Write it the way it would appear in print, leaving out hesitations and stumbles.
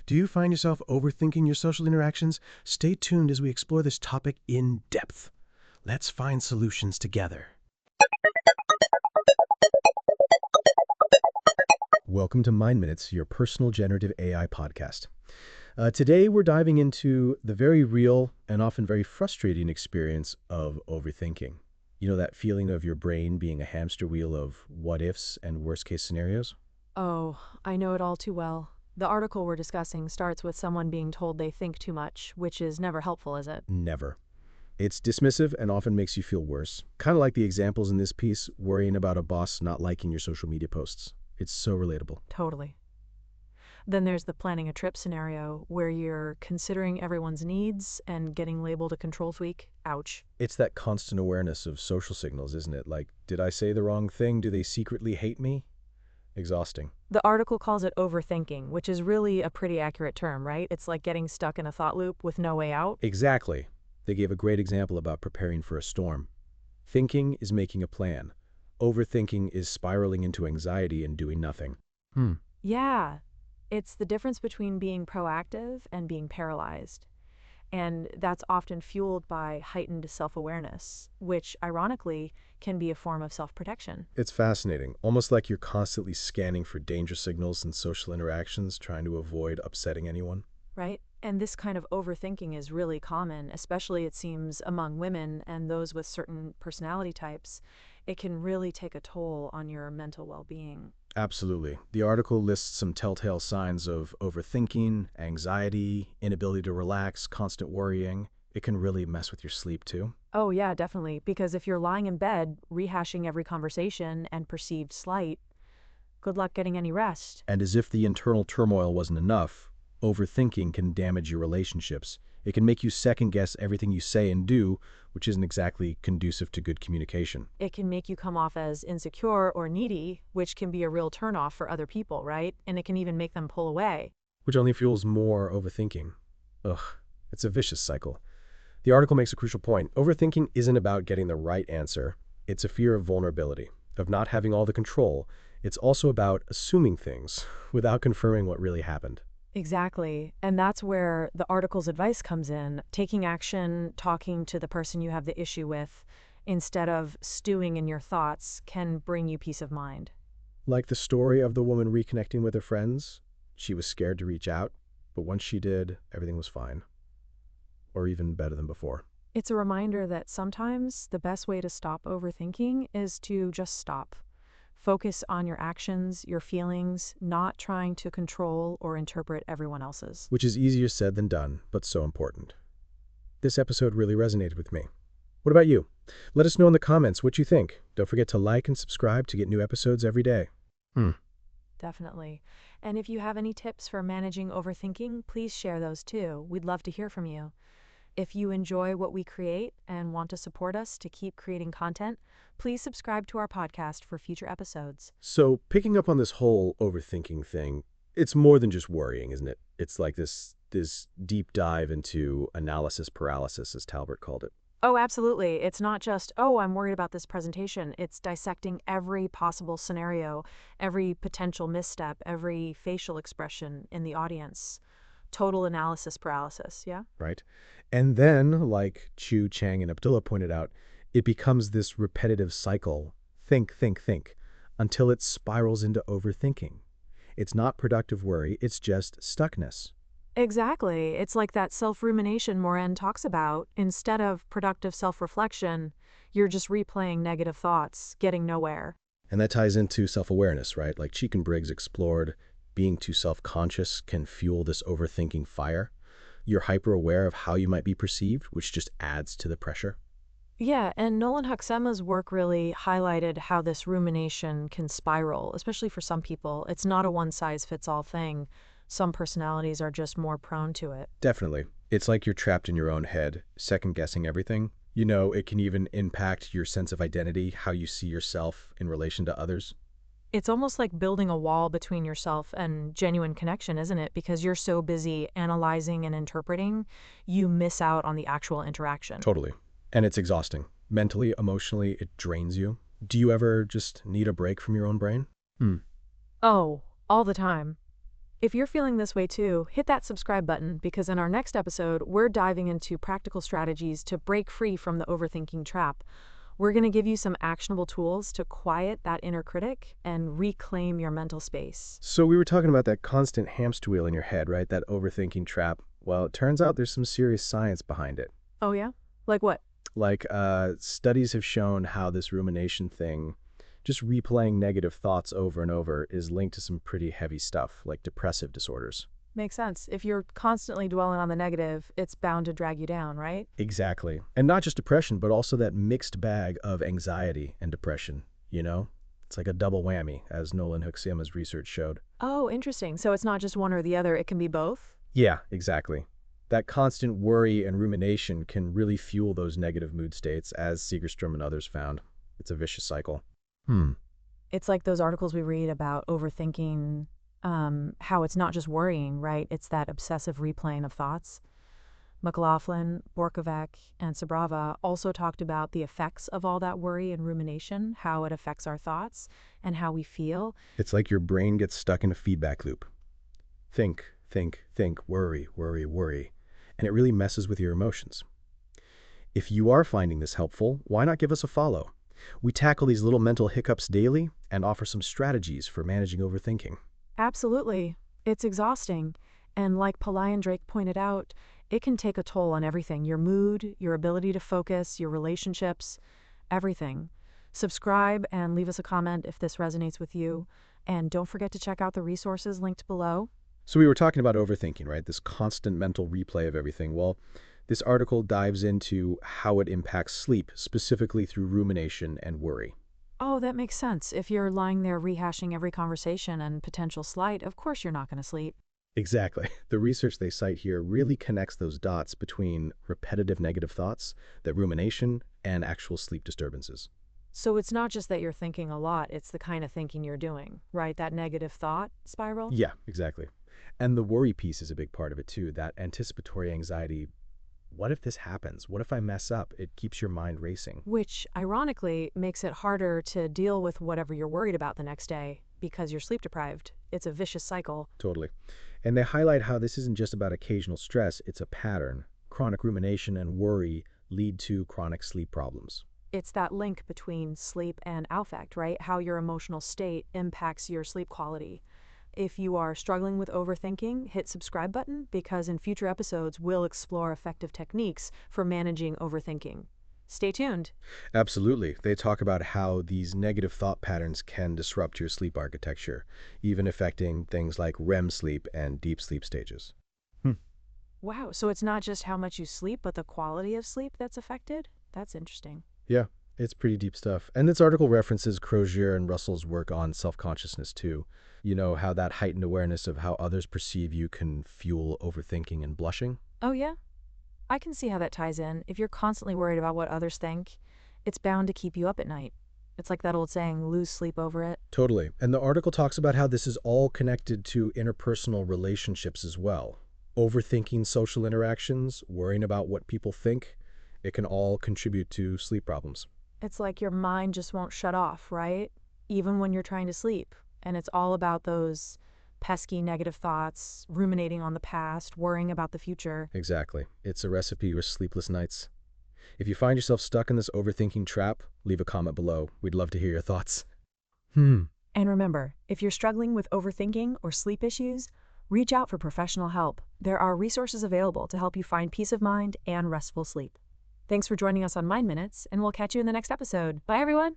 Do you find yourself overthinking your social interactions? Stay tuned as we explore this topic in depth. Let's find solutions together. Welcome to Mind Minutes, your personal generative AI podcast. Today, we're diving into the very real and often very frustrating experience of overthinking. You know, that feeling of your brain being a hamster wheel of what-ifs and worst-case scenarios? Oh, I know it all too well. The article we're discussing starts with someone being told they think too much, which is never helpful, is it? Never. It's dismissive and often makes you feel worse. Kind of like the examples in this piece, worrying about a boss not liking your social media posts. It's so relatable. Totally. Then there's the planning a trip scenario where you're considering everyone's needs and getting labeled a control freak. Ouch. It's that constant awareness of social signals, isn't it? Like, did I say the wrong thing? Do they secretly hate me? Exhausting. The article calls it overthinking, which is really a pretty accurate term, right? It's like getting stuck in a thought loop with no way out. Exactly. They gave a great example about preparing for a storm. Thinking is making a plan. Overthinking is spiraling into anxiety and doing nothing. Yeah, it's the difference between being proactive and being paralyzed. And that's often fueled by heightened self-awareness, which, ironically, can be a form of self-protection. It's fascinating, almost like you're constantly scanning for danger signals in social interactions, trying to avoid upsetting anyone. Right? And this kind of overthinking is really common, especially it seems among women and those with certain personality types. It can really take a toll on your mental well-being. Absolutely. The article lists some telltale signs of overthinking, anxiety, inability to relax, constant worrying. It can really mess with your sleep too. Oh, yeah, definitely. Because if you're lying in bed, rehashing every conversation and perceived slight, good luck getting any rest. And as if the internal turmoil wasn't enough, overthinking can damage your relationships. It can make you second guess everything you say and do, which isn't exactly conducive to good communication. It can make you come off as insecure or needy, which can be a real turnoff for other people, right? And it can even make them pull away. Which only fuels more overthinking. Ugh, it's a vicious cycle. The article makes a crucial point. Overthinking isn't about getting the right answer. It's a fear of vulnerability, of not having all the control. It's also about assuming things without confirming what really happened. Exactly. And that's where the article's advice comes in, taking action, talking to the person you have the issue with, instead of stewing in your thoughts, can bring you peace of mind. Like the story of the woman reconnecting with her friends. She was scared to reach out, but once she did, everything was fine. Or even better than before. It's a reminder that sometimes the best way to stop overthinking is to just stop. Focus on your actions, your feelings, not trying to control or interpret everyone else's. Which is easier said than done, but so important. This episode really resonated with me. What about you? Let us know in the comments what you think. Don't forget to like and subscribe to get new episodes every day. Definitely. And if you have any tips for managing overthinking, please share those too. We'd love to hear from you. If you enjoy what we create and want to support us to keep creating content, please subscribe to our podcast for future episodes. So, picking up on this whole overthinking thing, it's more than just worrying, isn't it? It's like this deep dive into analysis paralysis, as Talbert called it. Oh, absolutely. It's not just, oh, I'm worried about this presentation. It's dissecting every possible scenario, every potential misstep, every facial expression in the audience. Total analysis paralysis, yeah? Right? And then, like Chu, Chang, and Abdullah pointed out, it becomes this repetitive cycle. Think, think, think, until it spirals into overthinking. It's not productive worry, it's just stuckness. Exactly. It's like that self-rumination Morin talks about. Instead of productive self-reflection, you're just replaying negative thoughts, getting nowhere. And that ties into self-awareness, right? Like Cheek and Briggs explored, being too self-conscious can fuel this overthinking fire. You're hyper-aware of how you might be perceived, which just adds to the pressure. Yeah, and Nolan Huxema's work really highlighted how this rumination can spiral, especially for some people. It's not a one-size-fits-all thing. Some personalities are just more prone to it. Definitely. It's like you're trapped in your own head, second-guessing everything. You know, it can even impact your sense of identity, how you see yourself in relation to others. It's almost like building a wall between yourself and genuine connection, isn't it? Because you're so busy analyzing and interpreting, you miss out on the actual interaction. Totally. And it's exhausting. Mentally, emotionally, it drains you. Do you ever just need a break from your own brain? Oh, all the time. If you're feeling this way too, hit that subscribe button because in our next episode, we're diving into practical strategies to break free from the overthinking trap. We're going to give you some actionable tools to quiet that inner critic and reclaim your mental space. So we were talking about that constant hamster wheel in your head, right? That overthinking trap. Well, it turns out there's some serious science behind it. Oh, yeah? Like what? Like, studies have shown how this rumination thing, just replaying negative thoughts over and over, is linked to some pretty heavy stuff, like depressive disorders. Makes sense. If you're constantly dwelling on the negative, it's bound to drag you down, right? Exactly. And not just depression, but also that mixed bag of anxiety and depression, you know? It's like a double whammy, as Nolan Hooksyama's research showed. Oh, interesting. So it's not just one or the other, it can be both? Yeah, exactly. That constant worry and rumination can really fuel those negative mood states, as Segerstrom and others found. It's a vicious cycle. It's like those articles we read about overthinking, how it's not just worrying, right? It's that obsessive replaying of thoughts. McLaughlin, Borkovac, and Sabrava also talked about the effects of all that worry and rumination, how it affects our thoughts and how we feel. It's like your brain gets stuck in a feedback loop. Think, think, think, worry, worry, worry. And it really messes with your emotions. If you are finding this helpful, why not give us a follow? We tackle these little mental hiccups daily and offer some strategies for managing overthinking. Absolutely. It's exhausting. And like Pillai and Drake pointed out, it can take a toll on everything, your mood, your ability to focus, your relationships, everything. Subscribe and leave us a comment if this resonates with you. And don't forget to check out the resources linked below. So we were talking about overthinking, right? This constant mental replay of everything. Well, this article dives into how it impacts sleep, specifically through rumination and worry. Oh, that makes sense. If you're lying there rehashing every conversation and potential slight, of course you're not going to sleep. Exactly. The research they cite here really connects those dots between repetitive negative thoughts, that rumination, and actual sleep disturbances. So it's not just that you're thinking a lot, it's the kind of thinking you're doing, right? That negative thought spiral? Yeah, exactly. And the worry piece is a big part of it too, that anticipatory anxiety. What if this happens? What if I mess up? It keeps your mind racing. Which, ironically, makes it harder to deal with whatever you're worried about the next day because you're sleep deprived. It's a vicious cycle. Totally. And they highlight how this isn't just about occasional stress, it's a pattern. Chronic rumination and worry lead to chronic sleep problems. It's that link between sleep and affect, right? How your emotional state impacts your sleep quality. If you are struggling with overthinking, hit subscribe button because in future episodes we'll explore effective techniques for managing overthinking. Stay tuned. Absolutely. They talk about how these negative thought patterns can disrupt your sleep architecture, even affecting things like REM sleep and deep sleep stages. Wow, so it's not just how much you sleep, but the quality of sleep that's affected? That's interesting. Yeah, it's pretty deep stuff. And this article references Crozier and Russell's work on self-consciousness too. You know, how that heightened awareness of how others perceive you can fuel overthinking and blushing. Oh, yeah? I can see how that ties in. If you're constantly worried about what others think, it's bound to keep you up at night. It's like that old saying, lose sleep over it. Totally. And the article talks about how this is all connected to interpersonal relationships as well. Overthinking social interactions, worrying about what people think, it can all contribute to sleep problems. It's like your mind just won't shut off, right? Even when you're trying to sleep. And it's all about those pesky negative thoughts, ruminating on the past, worrying about the future. Exactly. It's a recipe for sleepless nights. If you find yourself stuck in this overthinking trap, leave a comment below. We'd love to hear your thoughts. And remember, if you're struggling with overthinking or sleep issues, reach out for professional help. There are resources available to help you find peace of mind and restful sleep. Thanks for joining us on Mind Minutes, and we'll catch you in the next episode. Bye, everyone.